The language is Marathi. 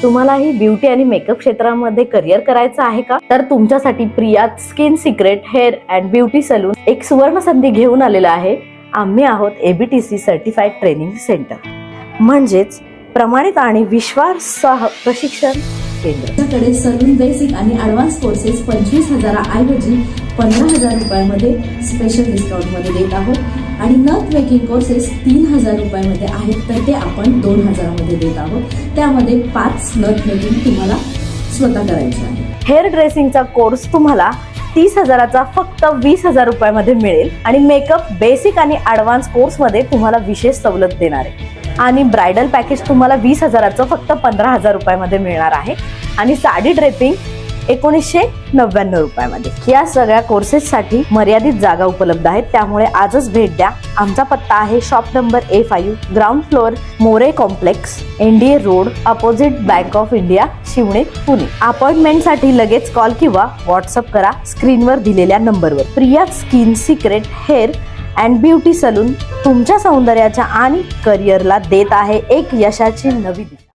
तुम्हालाही ब्युटी आणि मेकअप क्षेत्रामध्ये करिअर करायचं आहे का? तर तुमच्यासाठी Priya skin secret hair and beauty salon एक सुवर्ण संधी घेऊन आलेला आहे. आम्ही आहोत ABTC सर्टिफाईड ट्रेनिंग सेंटर, म्हणजेच प्रमाणित आणि विश्वासार्ह प्रशिक्षण केंद्र. आपल्याकडे सलून बेसिक आणि ॲडव्हान्स कोर्सेस 25,000 ऐवजी 15,000 रुपयामध्ये स्पेशल डिस्काउंट मध्ये देत आहोत आणि नथ मेकिंग कोर्सेस 3,000 रुपयामध्ये आहेत, तर ते आपण 2,000 मध्ये देत आहोत. त्यामध्ये 5 नथ मेकिंग तुम्हाला स्वतः करायचे आहे. हेअर ड्रेसिंगचा कोर्स तुम्हाला 30,000चा फक्त 20,000 रुपयामध्ये मिळेल आणि मेकअप बेसिक आणि ॲडव्हान्स कोर्स मध्ये तुम्हाला विशेष सवलत देणार आहे. आणि ब्रायडल पॅकेज तुम्हाला 20,000चं फक्त 15,000 रुपयामध्ये मिळणार आहे आणि साडी ड्रेपिंग 1999 रुपयामध्ये. या सगळ्या कोर्सेससाठी मर्यादित जागा उपलब्ध आहेत, त्यामुळे आजच भेट द्या. आमचा पत्ता आहे shop number A5, ground floor, More complex, NDA road, opposite Bank of India, Shivane, Pune. अपॉइंटमेंटसाठी लगेच कॉल किंवा व्हॉट्सअप करा स्क्रीनवर दिलेल्या नंबरवर. Priya skin secret hair and beauty salon तुमच्या सौंदर्याच्या आणि करिअरला देत आहे एक यशाची नवी दिशा.